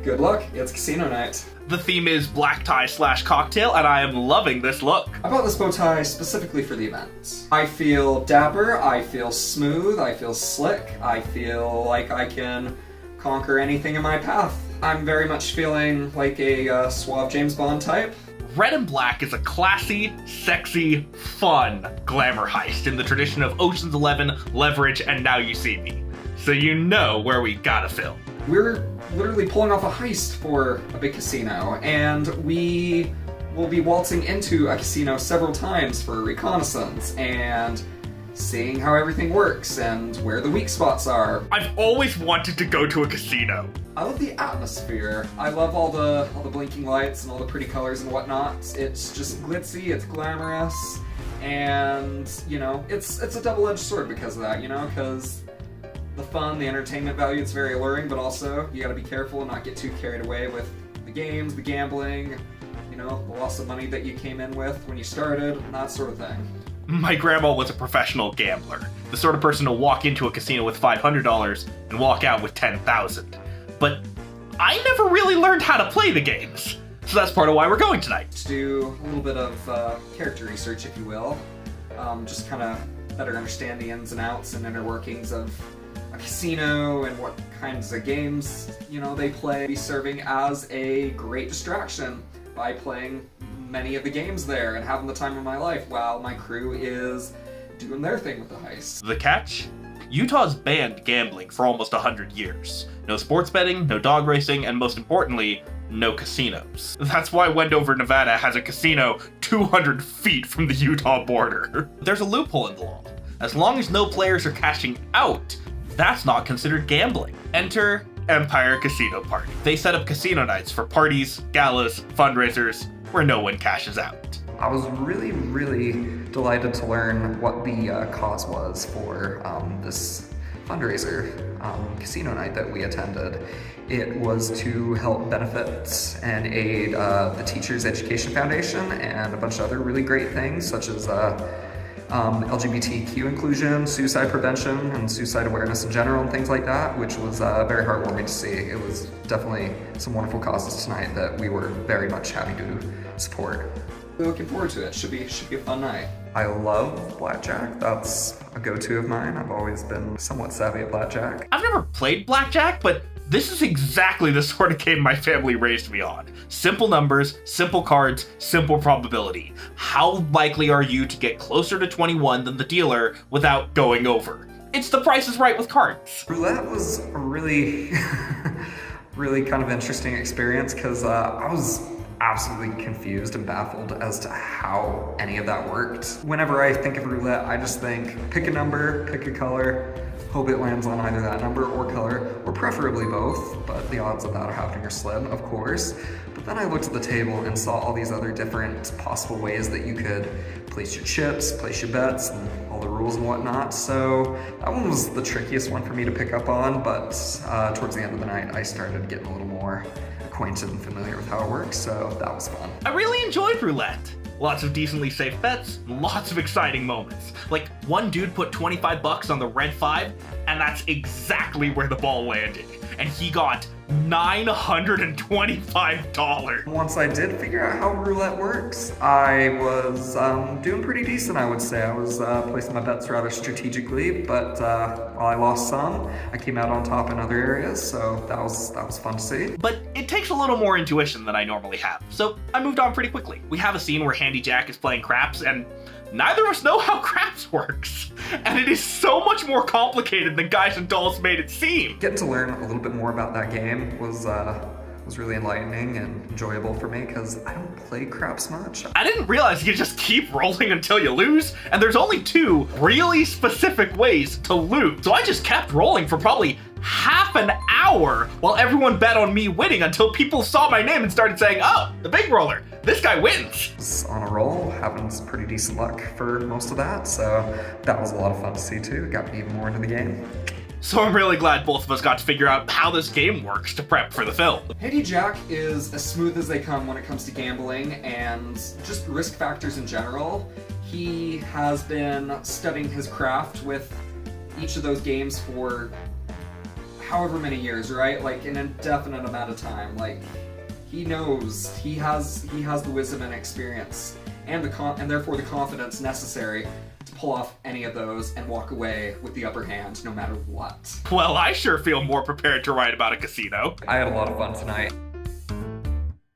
Good luck, it's casino night. The theme is black tie/cocktail, and I am loving this look. I bought this bow tie specifically for the event. I feel dapper, I feel smooth, I feel slick, I feel like I can conquer anything in my path. I'm very much feeling like a suave James Bond type. Red and black is a classy, sexy, fun glamour heist in the tradition of Ocean's 11, Leverage, and Now You See Me. So you know where we gotta film. We're literally pulling off a heist for a big casino, and we will be waltzing into a casino several times for reconnaissance and seeing how everything works and where the weak spots are. I've always wanted to go to a casino. I love the atmosphere. I love all the blinking lights and all the pretty colors and whatnot. It's just glitzy, it's glamorous, and, you know, it's a double-edged sword because of that, you know, because the fun, the entertainment value, it's very alluring, but also you gotta be careful and not get too carried away with the games, the gambling, you know, the loss of money that you came in with when you started, and that sort of thing. My grandma was a professional gambler, the sort of person to walk into a casino with $500 and walk out with $10,000. But I never really learned how to play the games, so that's part of why we're going tonight. To do a little bit of character research, if you will, just kind of better understand the ins and outs and inner workings of a casino and what kinds of games, you know, they play, be serving as a great distraction by playing many of the games there and having the time of my life while my crew is doing their thing with the heist. The catch? Utah's banned gambling for almost 100 years. No sports betting, no dog racing, and most importantly, no casinos. That's why Wendover, Nevada has a casino 200 feet from the Utah border. There's a loophole in the law. As long as no players are cashing out, that's not considered gambling. Enter Empire Casino Party. They set up casino nights for parties, galas, fundraisers, where no one cashes out. I was really delighted to learn what the cause was for this fundraiser casino night that we attended. It was to help benefit and aid the Teachers Education Foundation and a bunch of other really great things, such as LGBTQ inclusion, suicide prevention, and suicide awareness in general, and things like that, which was very heartwarming to see. It was definitely some wonderful causes tonight that we were very much happy to support. We're looking forward to it. Should be a fun night. I love blackjack. That's a go-to of mine. I've always been somewhat savvy at blackjack. I've never played blackjack, but this is exactly the sort of game my family raised me on. Simple numbers, simple cards, simple probability. How likely are you to get closer to 21 than the dealer without going over? It's The Price is Right with cards. Roulette was a really, really kind of interesting experience because I was absolutely confused and baffled as to how any of that worked. Whenever I think of roulette, I just think pick a number, pick a color, hope it lands on either that number or color, or preferably both, but the odds of that happening are slim, of course. But then I looked at the table and saw all these other different possible ways that you could place your chips, place your bets, and all the rules and whatnot. So that one was the trickiest one for me to pick up on, but towards the end of the night, I started getting a little more acquainted and familiar with how it works, so that was fun. I really enjoyed roulette. Lots of decently safe bets, lots of exciting moments. Like, one dude put 25 bucks on the red 5, and that's exactly where the ball landed. And he got $925. Once I did figure out how roulette works, I was doing pretty decent, I would say. I was placing my bets rather strategically, but while I lost some, I came out on top in other areas, so that was fun to see. But it takes a little more intuition than I normally have, so I moved on pretty quickly. We have a scene where Handy Jack is playing craps, and neither of us know how craps works. And it is so much more complicated than Guys and Dolls made it seem. Getting to learn a little bit more about that game was really enlightening and enjoyable for me because I don't play craps much. I didn't realize you just keep rolling until you lose, and there's only 2 really specific ways to lose. So I just kept rolling for probably half an hour while everyone bet on me winning until people saw my name and started saying, "Oh, the big roller, this guy wins." I was on a roll, having some pretty decent luck for most of that, so that was a lot of fun to see too. It got me even more into the game. So I'm really glad both of us got to figure out how this game works to prep for the film. Handy Jack is as smooth as they come when it comes to gambling and just risk factors in general. He has been studying his craft with each of those games for, I however many years, right? Like an indefinite amount of time. Like he knows he has the wisdom and experience and and therefore the confidence necessary to pull off any of those and walk away with the upper hand no matter what. Well, I sure feel more prepared to write about a casino. I had a lot of fun tonight.